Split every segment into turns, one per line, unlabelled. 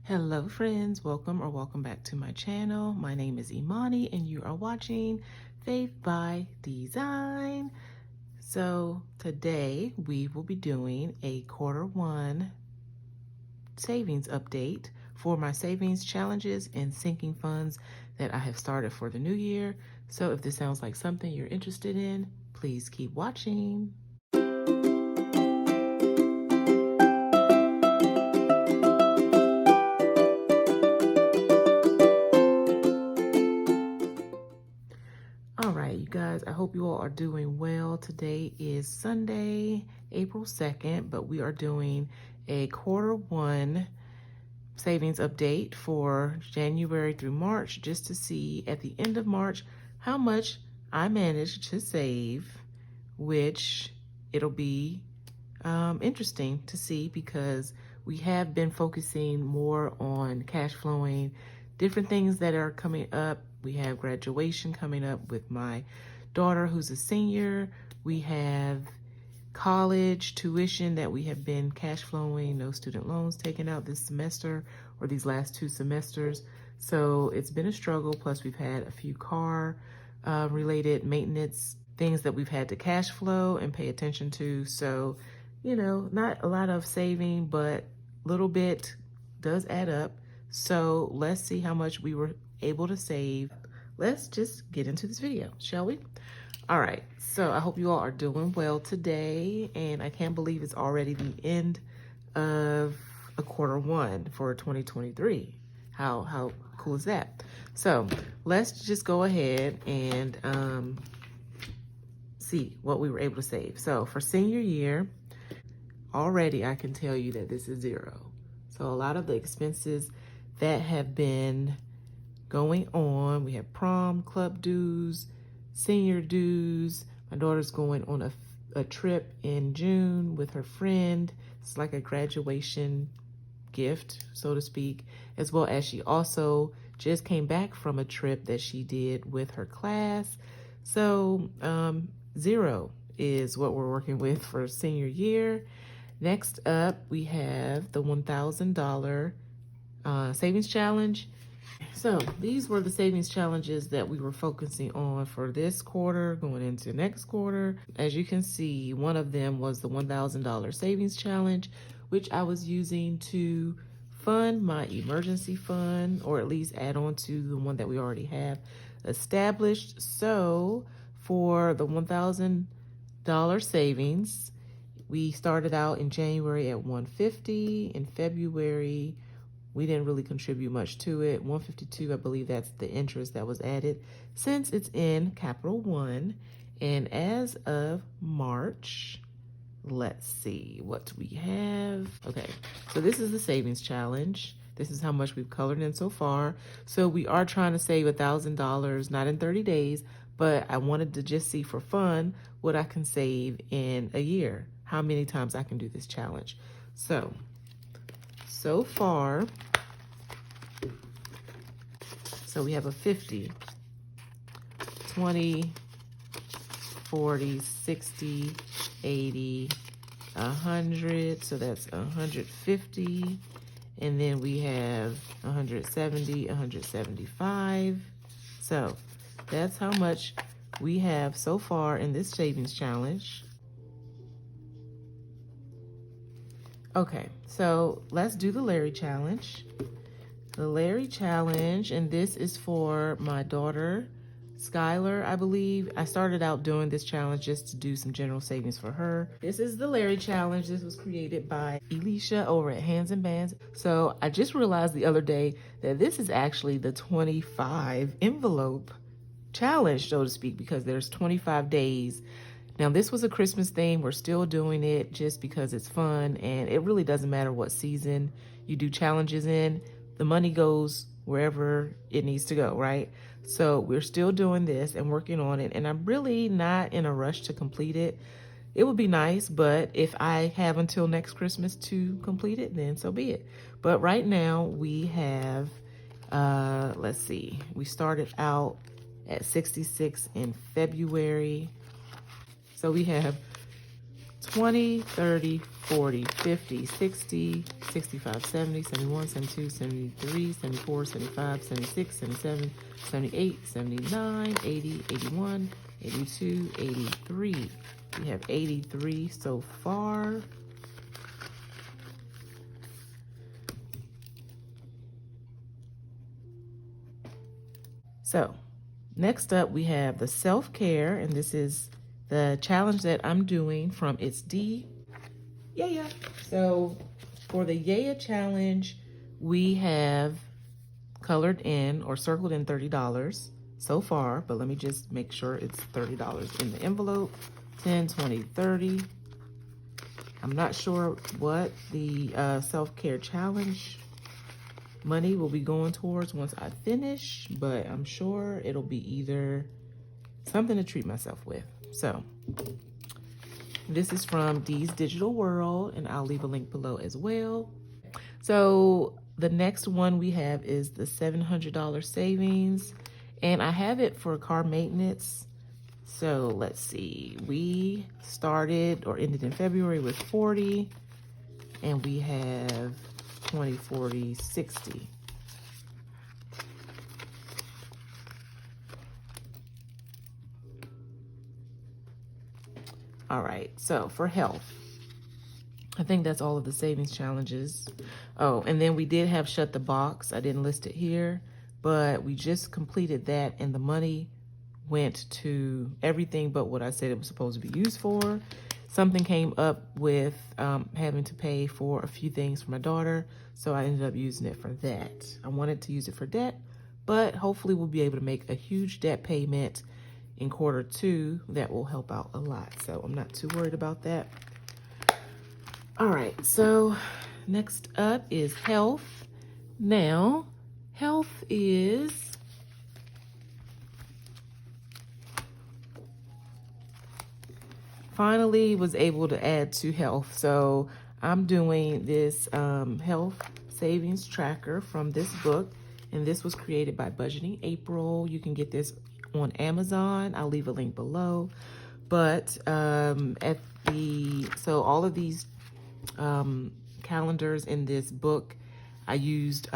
Hello friends, welcome back to my channel. My name is Imani and you are watching Faith by Design. So today we will be doing a quarter 1 savings update for my savings challenges and sinking funds that I have started for the new year. So if this sounds like something you're interested in, please keep watching. All right, you guys, I hope you all are doing well. Today is Sunday, April 2nd, but we are doing a quarter 1 savings update for January through March, just to see at the end of March how much I managed to save, which it'll be interesting to see because we have been focusing more on cash flowing, different things that are coming up. We have graduation coming up with my daughter who's a senior. We have college tuition that we have been cash flowing, no student loans taken out this semester or these last 2 semesters. So it's been a struggle. Plus we've had a few car related maintenance things that we've had to cash flow and pay attention to. So, you know, not a lot of saving, but a little bit does add up. So let's see how much we were able to save. Let's just get into this video, shall we? All right, so I hope you all are doing well today, and I can't believe it's already the end of a quarter 1 for 2023. How cool is that? So let's just go ahead and see what we were able to save. So for senior year, already I can tell you that this is zero. So a lot of the expenses that have been going on, we have prom, club dues, senior dues. My daughter's going on a trip in June with her friend. It's like a graduation gift, so to speak, as well as she also just came back from a trip that she did with her class. So zero is what we're working with for senior year. Next up, we have the $1,000 savings challenge. So these were the savings challenges that we were focusing on for this quarter going into next quarter. As you can see, one of them was the $1,000 savings challenge, which I was using to fund my emergency fund, or at least add on to the one that we already have established. So for the $1,000 savings, we started out in January at $150. In February, we didn't really contribute much to it. $152, I believe that's the interest that was added since it's in Capital One. And as of March, let's see what we have. Okay, so this is the savings challenge. This is how much we've colored in so far. So we are trying to save $1,000, not in 30 days, but I wanted to just see for fun what I can save in a year, how many times I can do this challenge. So far, so we have a 50, 20, 40, 60, 80, 100. So that's 150. And then we have 170, 175. So that's how much we have so far in this savings challenge. Okay, so let's do the Larry challenge. The Larry challenge, and this is for my daughter, Skylar, I believe. I started out doing this challenge just to do some general savings for her. This is the Larry challenge. This was created by Elisha over at Hands and Bands. So I just realized the other day that this is actually the 25 envelope challenge, so to speak, because there's 25 days. Now, this was a Christmas theme. We're still doing it just because it's fun, and it really doesn't matter what season you do challenges in. The money goes wherever it needs to go, right? So we're still doing this and working on it, and I'm really not in a rush to complete it. It would be nice, but if I have until next Christmas to complete it, then so be it. But right now we have, let's see, we started out at 66 in February. So we have 20, 30, 40, 50, 60, 65, 70, 71, 72, 73, 74, 75, 76, 77, 78, 79, 80, 81, 82, 83. We have 83 so far. So next up we have the self-care, and this is the challenge that I'm doing from It's D. YAYUH. So for the YAYUH challenge, we have colored in or circled in $30 so far, but let me just make sure it's $30 in the envelope. 10, 20, 30. I'm not sure what the self-care challenge money will be going towards once I finish, but I'm sure it'll be either something to treat myself with. So this is from Dee's Digital World, and I'll leave a link below as well. So the next one we have is the $700 savings, and I have it for car maintenance. So let's see, we started or ended in February with 40, and we have 20, 40, 60. All right, so for health, I think that's all of the savings challenges. Oh, and then we did have Shut the Box. I didn't list it here, but we just completed that, and the money went to everything but what I said it was supposed to be used for. Something came up with having to pay for a few things for my daughter, so I ended up using it for that. I wanted to use it for debt, but hopefully we'll be able to make a huge debt payment in Q2 that will help out a lot. So I'm not too worried about that. All right, so next up is health. Now, health is finally was able to add to health. So I'm doing this health savings tracker from this book, and this was created by Budgeting April. You can get this on Amazon. I'll leave a link below. But so all of these calendars in this book, I used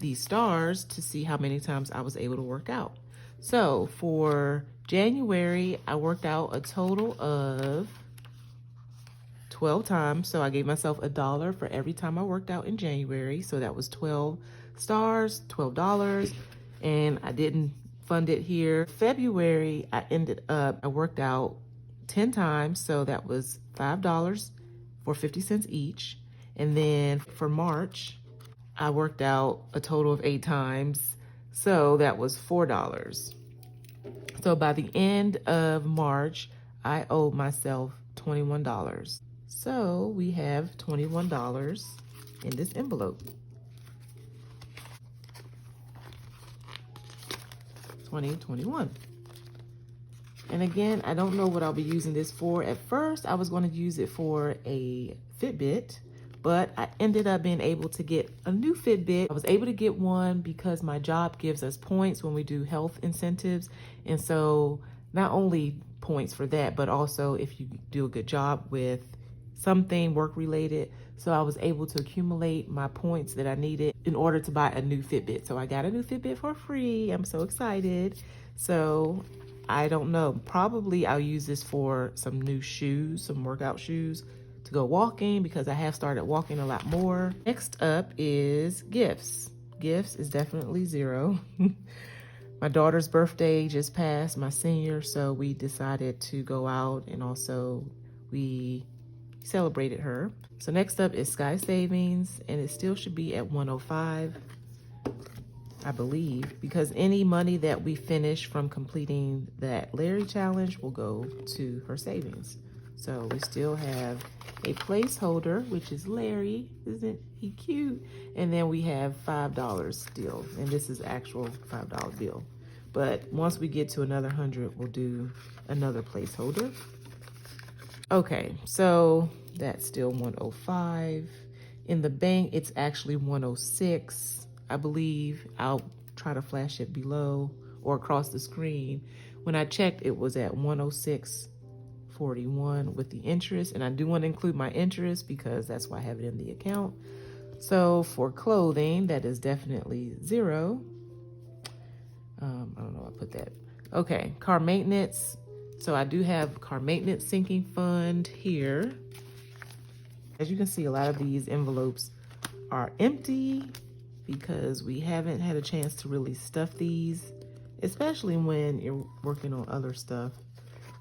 these stars to see how many times I was able to work out. So for January, I worked out a total of 12 times. So I gave myself $1 for every time I worked out in January. So that was 12 stars, $12. And I didn't fund it here. February, I worked out 10 times. So that was $5 for 50 cents each. And then for March, I worked out a total of 8 times. So that was $4. So by the end of March, I owed myself $21. So we have $21 in this envelope. 2021. And again, I don't know what I'll be using this for. At first, I was going to use it for a Fitbit, but I ended up being able to get a new Fitbit. I was able to get one because my job gives us points when we do health incentives. And so not only points for that, but also if you do a good job with something work related. So I was able to accumulate my points that I needed in order to buy a new Fitbit. So I got a new Fitbit for free. I'm so excited. So I don't know, probably I'll use this for some new shoes, some workout shoes to go walking, because I have started walking a lot more. Next up is gifts. Gifts is definitely zero. My daughter's birthday just passed, my senior, so we decided to go out, and also we celebrated her. So next up is Sky Savings, and it still should be at 105, I believe, because any money that we finish from completing that Larry challenge will go to her savings. So we still have a placeholder, which is Larry. Isn't he cute? And then we have $5 still, and this is actual $5 bill. But once we get to another 100, we'll do another placeholder. Okay, so that's still 105. In the bank, it's actually 106, I believe. I'll try to flash it below or across the screen. When I checked, it was at 106.45. $141 with the interest. And I do want to include my interest because that's why I have it in the account. So for clothing, that is definitely $0. I don't know why I put that. Okay, car maintenance. So I do have car maintenance sinking fund here. As you can see, a lot of these envelopes are empty because we haven't had a chance to really stuff these, especially when you're working on other stuff.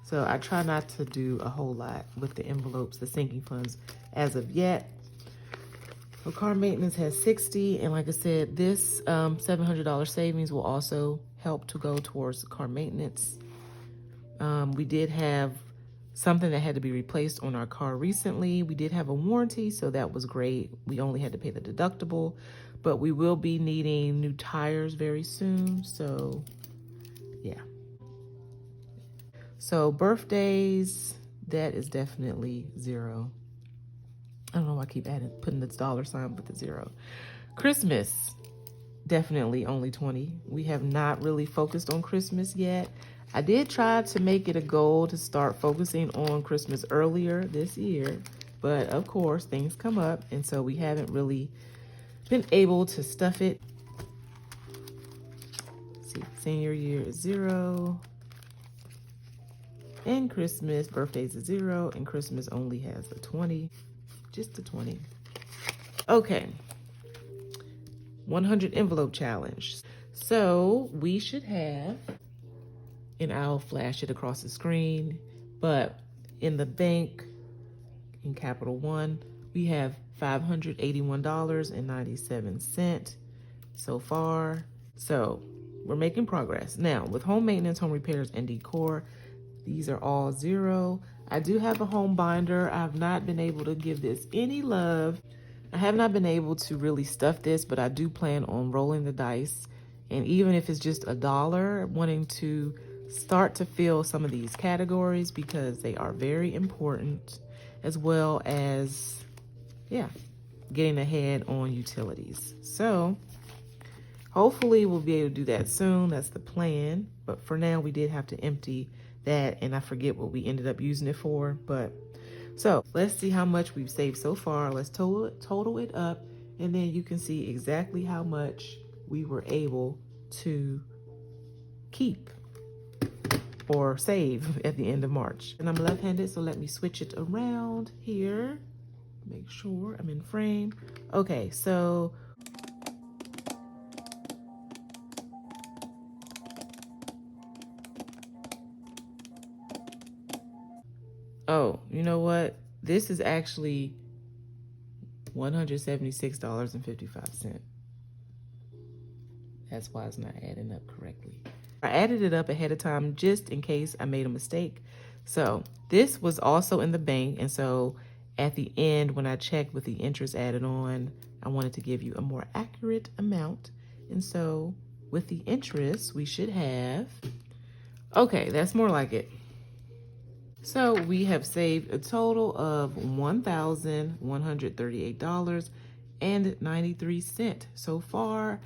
So I try not to do a whole lot with the envelopes, the sinking funds, as of yet. So car maintenance has 60, and like I said, this $700 savings will also help to go towards car maintenance. We did have something that had to be replaced on our car recently. We did have a warranty, so that was great. We only had to pay the deductible, but we will be needing new tires very soon, so yeah. So birthdays, that is definitely $0. I don't know why I keep putting this dollar sign with the $0. Christmas, definitely only 20. We have not really focused on Christmas yet. I did try to make it a goal to start focusing on Christmas earlier this year, but of course things come up, and so we haven't really been able to stuff it. Let's see, senior year is $0. And Christmas, birthdays is $0, and Christmas only has a 20. Just a 20. Okay. 100 envelope challenge. So we should have, and I'll flash it across the screen, but in the bank, in Capital One, we have $581.97 so far. So we're making progress. Now, with home maintenance, home repairs, and decor, these are all $0. I do have a home binder. I've not been able to give this any love. I have not been able to really stuff this, but I do plan on rolling the dice. And even if it's just $1, wanting to start to fill some of these categories because they are very important, as well as, yeah, getting ahead on utilities. So hopefully we'll be able to do that soon. That's the plan. But for now, we did have to empty that, and I forget what we ended up using it for. But so let's see how much we've saved so far. Let's total it up, and then you can see exactly how much we were able to keep or save at the end of March. And I'm left-handed, so let me switch it around here. Make sure I'm in frame. Okay, so oh, you know what? This is actually $176.55. That's why it's not adding up correctly. I added it up ahead of time just in case I made a mistake. So this was also in the bank. And so at the end, when I checked with the interest added on, I wanted to give you a more accurate amount. And so with the interest, we should have, okay, that's more like it. So we have saved a total of $1,138.93 so far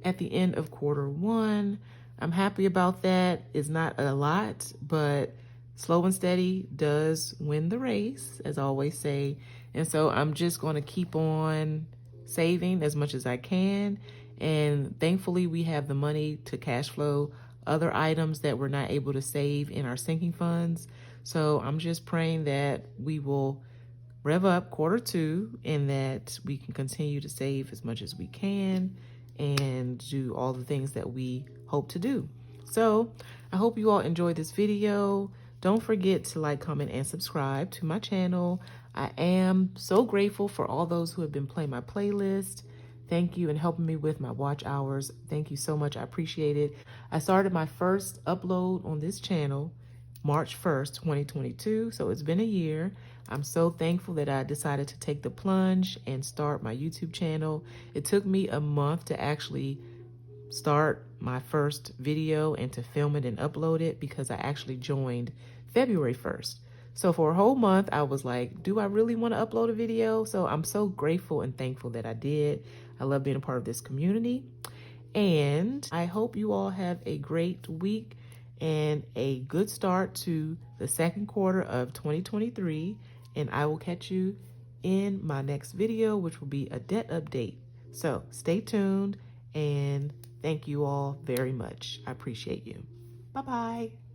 at the end of Q1. I'm happy about that. It's not a lot, but slow and steady does win the race, as I always say. And so I'm just going to keep on saving as much as I can. And thankfully, we have the money to cash flow other items that we're not able to save in our sinking funds. So I'm just praying that we will rev up Q2 and that we can continue to save as much as we can and do all the things that we hope to do. So I hope you all enjoyed this video. Don't forget to like, comment, and subscribe to my channel. I am so grateful for all those who have been playing my playlist. Thank you and helping me with my watch hours. Thank you so much. I appreciate it. I started my first upload on this channel March 1st, 2022. So it's been a year. I'm so thankful that I decided to take the plunge and start my YouTube channel. It took me a month to actually start my first video and to film it and upload it because I actually joined February 1st. So for a whole month, I was like, do I really want to upload a video? So I'm so grateful and thankful that I did. I love being a part of this community. And I hope you all have a great week. and a good start to the second quarter of 2023. And I will catch you in my next video, which will be a debt update. So stay tuned, and thank you all very much. I appreciate you. Bye-bye.